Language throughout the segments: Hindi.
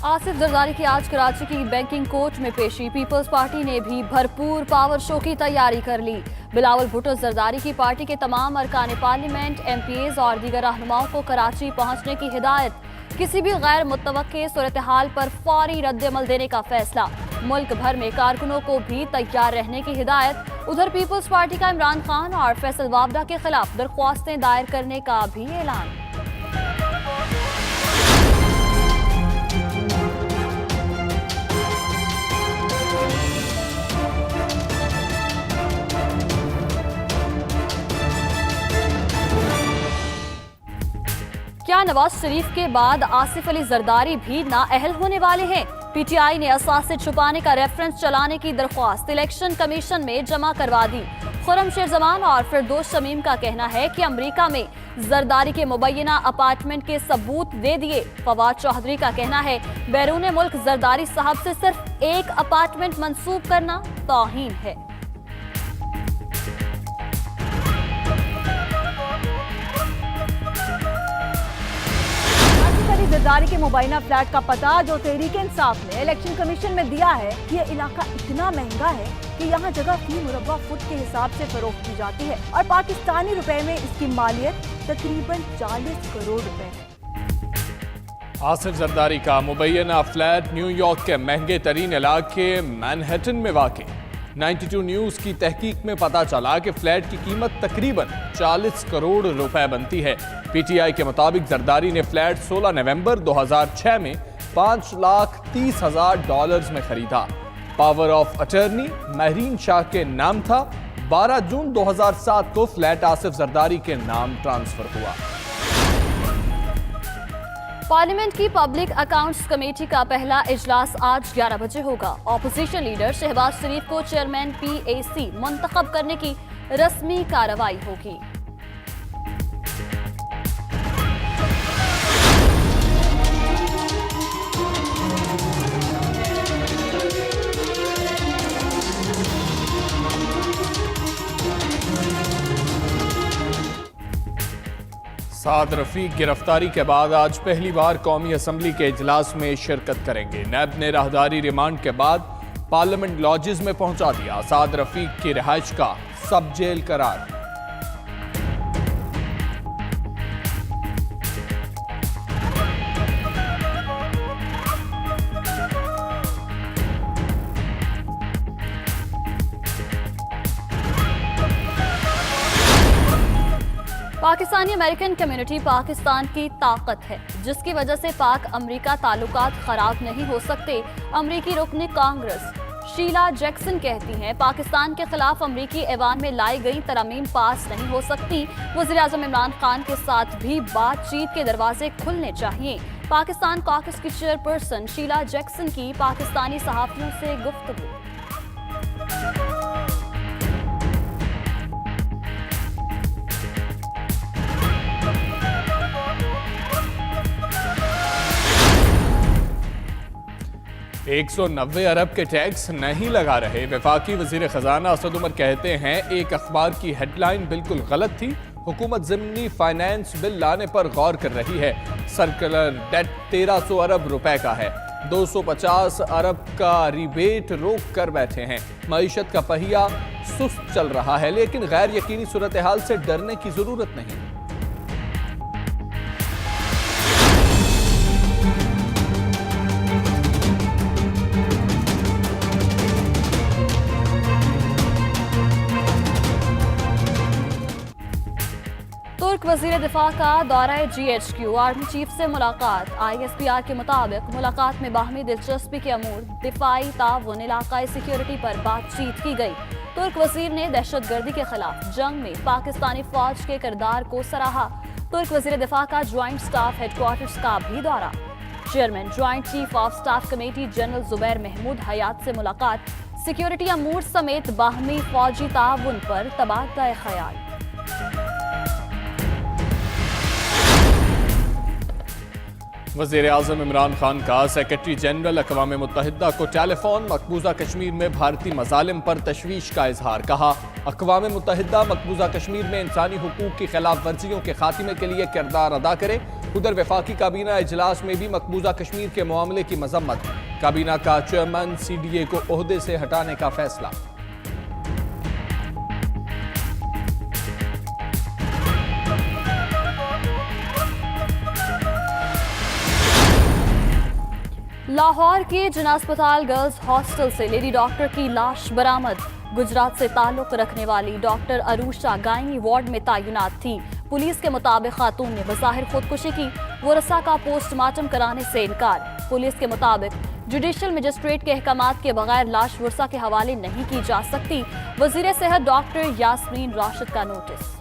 आसिफ जरदारी की आज कराची की बैंकिंग कोर्ट में पेशी। पीपल्स पार्टी ने भी भरपूर पावर शो की तैयारी कर ली। बिलावल भुट्टो जरदारी की पार्टी के तमाम अरकान पार्लियामेंट, MPAs और दीगर रहनुमाओं को कराची पहुंचने की हिदायत। किसी भी गैर मुतवक्के सूरत हाल पर फौरी रद्दअमल देने का फैसला। मुल्क भर में कारकुनों को भी तैयार रहने की हिदायत। उधर पीपल्स पार्टी का इमरान खान और फैसल वाबडा के खिलाफ दरख्वास्तें दायर करने का भी ऐलान। क्या नवाज शरीफ के बाद आसिफ अली जरदारी भी नाअहल होने वाले हैं? PTI ने असासे छुपाने का रेफरेंस चलाने की दरख्वास्त इलेक्शन कमीशन में जमा करवा दी। खुर्रम शेर जमान और फिरदौस शमीम का कहना है कि अमेरिका में जरदारी के मुबैना अपार्टमेंट के सबूत दे दिए। फवाद चौधरी का कहना है बैरून मुल्क जरदारी साहब से सिर्फ एक अपार्टमेंट मंसूब करना तौहीन है। जरदारी के मुबैना फ्लैट का पता जो तहरीक इंसाफ ने इलेक्शन कमीशन में दिया है, ये इलाका इतना महंगा है कि यहाँ जगह फी मुरब्बा फुट के हिसाब से फरोख्त की जाती है और पाकिस्तानी रुपए में इसकी मालियत तकरीबन 40 करोड़ रुपए है। आसिफ जरदारी का मुबैना फ्लैट न्यूयॉर्क के महंगे तरीन इलाके मैनहट्टन में वाक़। 92 न्यूज़ की तहकीक में पता चला कि फ्लैट की कीमत तकरीबन 40 करोड़ रुपए बनती है। PTI के मुताबिक जरदारी ने फ्लैट 16 नवंबर 2006 में $5,30,000 में खरीदा। Power of attorney Mehreen Shah के नाम था। 12 जून 2007 को फ्लैट आसिफ जरदारी के नाम ट्रांसफर हुआ। पार्लियामेंट की पब्लिक अकाउंट्स कमेटी का पहला इजलास आज 11 बजे होगा। ऑपोजिशन लीडर शहबाज शरीफ को चेयरमैन PAC मुंतखब करने की रस्मी कार्रवाई होगी। साद रफीक गिरफ्तारी के बाद आज पहली बार कौमी असम्बली के इजलास में शिरकत करेंगे। नैब ने राहदारी रिमांड के बाद पार्लियामेंट लॉजेस में पहुंचा दिया। साद रफीक की रिहाइश का सब जेल करार। पाकिस्तानी अमेरिकन कम्युनिटी पाकिस्तान की ताकत है, जिसकी वजह से पाक अमरीका ताल्लुकात खराब नहीं हो सकते। अमरीकी रुकन कांग्रेस शीला जैक्सन कहती हैं पाकिस्तान के खिलाफ अमरीकी ऐवान में लाई गई तरमीम पास नहीं हो सकती। वज़ीर-ए-आज़म इमरान खान के साथ भी बातचीत के दरवाजे खुलने चाहिए। पाकिस्तान कॉकस की चेयरपर्सन शीला जैक्सन की पाकिस्तानी सहाफ़ियों से गुफ्तगू। $190 अरब के टैक्स नहीं लगा रहे। वफाकी वजीर खजाना असद उमर कहते हैं एक अखबार की हेडलाइन बिल्कुल गलत थी। हुकूमत ज़िमनी फाइनेंस बिल लाने पर गौर कर रही है। सर्कुलर डेट 1300 अरब रुपए का है। 250 अरब का रिबेट रोक कर बैठे हैं। मईशत का पहिया सुस्त चल रहा है, लेकिन गैर यकीनी सूरत हाल से डरने की जरूरत नहीं। तुर्क वजीर दिफा का दौरा GHQ, आर्मी चीफ से मुलाकात। ISPR के मुताबिक मुलाकात में बाहमी दिलचस्पी के अमूर, दिफाई ताउन, इलाकाई सिक्योरिटी पर बातचीत की गई। तुर्क वजीर ने दहशतगर्दी के खिलाफ जंग में पाकिस्तानी फौज के किरदार को सराहा। तुर्क वजीर दिफा का ज्वाइंट स्टाफ हेडक्वार्टर्स का भी दौरा। Chairman joint chief of staff committee general Zubair Mahmood Hayat से मुलाकात। सिक्योरिटी अमूर समेत बाहमी फौजी ताउन पर तबादला ख्याल। वज़ीर-ए-आज़म इमरान खान का सेक्रेटरी जनरल अक़वाम मुत्तहिदा को टेलीफोन। मकबूजा कश्मीर में भारतीय मज़ालिम पर तशवीश का इजहार। कहा अक़वाम मुत्तहिदा मकबूजा कश्मीर में इंसानी हुकूक की खिलाफ वर्जियों के खात्मे के लिए किरदार अदा करे। उधर वफाकी काबीना इजलास में भी मकबूजा कश्मीर के मामले की मजम्मत। काबीना का चेयरमैन CDA को ओहदे से हटाने का फैसला। लाहौर के जिना अस्पताल गर्ल्स हॉस्टल से लेडी डॉक्टर की लाश बरामद। गुजरात से ताल्लुक रखने वाली डॉक्टर अरूषा गायनी वार्ड में तैनात थी। पुलिस के मुताबिक खातून ने बज़ाहिर खुदकुशी की, वरसा का पोस्टमार्टम कराने से इनकार। पुलिस के मुताबिक जुडिशल मजिस्ट्रेट के अहकामात के बगैर लाश वरसा के हवाले नहीं की जा सकती। वजीर सेहत डॉक्टर यास्मीन राशिद का नोटिस।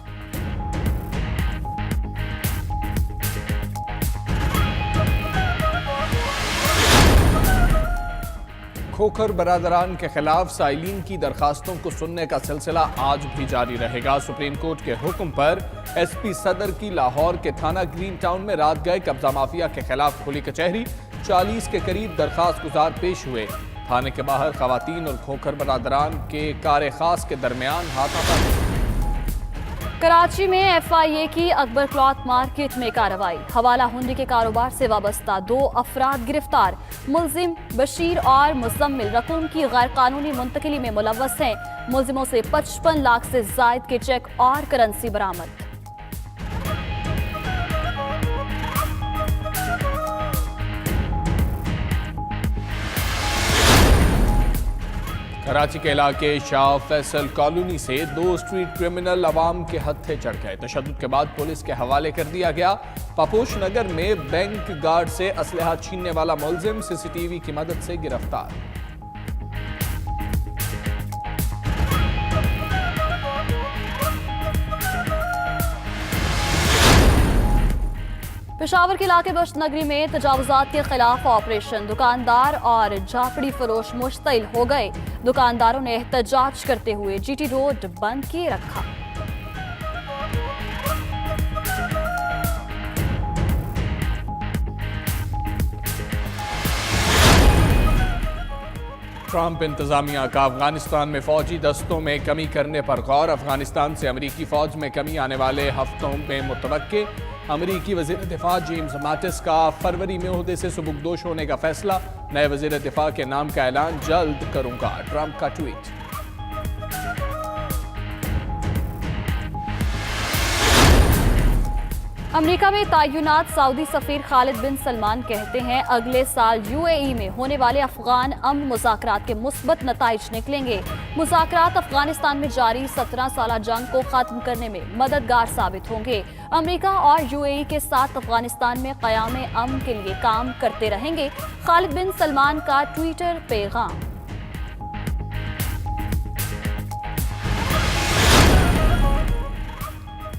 खोखर बरादरान के खिलाफ साइलिन की दरखास्तों को सुनने का सिलसिला आज भी जारी रहेगा। सुप्रीम कोर्ट के हुक्म पर SP सदर की लाहौर के थाना ग्रीन टाउन में रात गए कब्जा माफिया के खिलाफ खुली कचहरी। 40 के करीब दरखास्त गुजार पेश हुए। थाने के बाहर खवातीन और खोखर बरादरान के कार खास के दरमियान हाथापाई। कराची में FIA की अकबर क्लॉथ मार्केट में कार्रवाई। हवाला हुंडी के कारोबार से वाबस्ता 2 अफराद गिरफ्तार। मुलजिम बशीर और मुजम्मिल रकूम की गैर कानूनी मुंतकिली में मुलव्वस हैं। मुलजिमों से 55 लाख से जायद के चेक और करेंसी बरामद। कराची के इलाके शाह फैसल कॉलोनी से 2 स्ट्रीट क्रिमिनल अवाम के हत्थे चढ़ गए। तशद्दुद के बाद पुलिस के हवाले कर दिया गया। पापोश नगर में बैंक गार्ड से असलहा छीनने वाला मुलजिम CCTV की मदद से गिरफ्तार। पेशावर के इलाके बश्त नगरी में तजावुजात के खिलाफ ऑपरेशन। दुकानदार और झापड़ी फरोश मुश्तिल हो गए। दुकानदारों ने एहतजाज करते हुए GT रोड बंद किए रखा। ट्रंप इंतजामिया का अफगानिस्तान में फौजी दस्तों में कमी करने पर गौर। अफगानिस्तान से अमरीकी फौज में कमी आने वाले हफ्तों में मुतवक्के। अमरीकी वजीर दिफा जेम्स माटिस का फरवरी में ओहदे से सुबुकदोश होने का फैसला। नए वजीर दिफा के नाम का ऐलान जल्द करूंगा, ट्रंप का ट्वीट। अमेरिका में तैनात सऊदी सफीर खालिद बिन सलमान कहते हैं अगले साल UAE में होने वाले अफगान अमन मुज़ाकरात के मुस्बत नताइज निकलेंगे। मुज़ाकरात अफगानिस्तान में जारी 17 साला जंग को खत्म करने में मददगार साबित होंगे। अमेरिका और UAE के साथ अफगानिस्तान में क़याम अमन के लिए काम करते रहेंगे। खालिद बिन सलमान का ट्विटर पैगाम।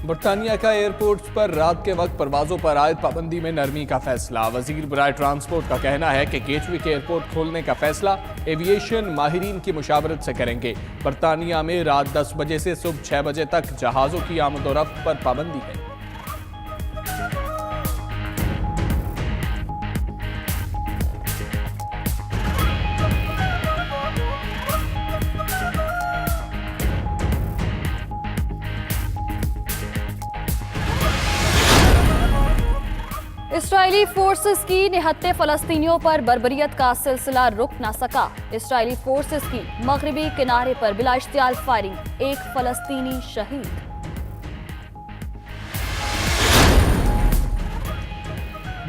बरतानिया का एयरपोर्ट्स पर रात के वक्त परवाजों पर आयद पाबंदी में नरमी का फैसला। वजीर बराए ट्रांसपोर्ट का कहना है कि गेटवे के एयरपोर्ट खोलने का फैसला एविएशन माहिरीन की मुशावरत से करेंगे। बरतानिया में रात 10 बजे से सुबह 6 बजे तक जहाज़ों की आमदोरफ्त पर पाबंदी है। इस्राएली फोर्सेस की निहत्ते फलस्तीनियों पर बर्बरियत का सिलसिला रुक न सका। इस्राएली फोर्सेस की मगरबी किनारे पर बिला इश्तियाल फायरिंग, 1 फलस्तीनी शहीद।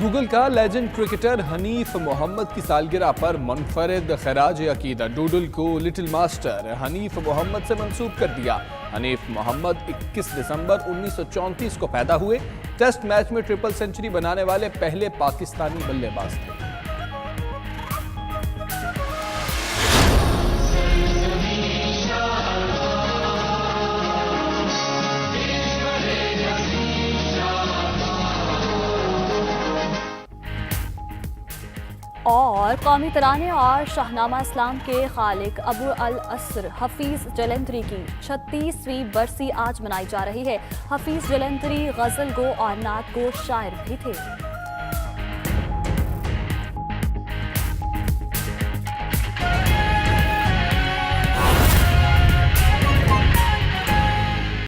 गूगल का लेजेंड क्रिकेटर हनीफ मोहम्मद की सालगिरह पर मुनफरिद खराज अकीदा डूडल को लिटिल मास्टर हनीफ मोहम्मद से मंसूब कर दिया। हनीफ मोहम्मद 21 दिसंबर 1934 को पैदा हुए। टेस्ट मैच में ट्रिपल सेंचुरी बनाने वाले पहले पाकिस्तानी बल्लेबाज थे। और कौमी तराने और शाहनामा इस्लाम के खालिक अबू अल असर हफीज जलंधरी की 36वीं बरसी आज मनाई जा रही है। हफीज जलंधरी गजल गो और नात गो शायर भी थे।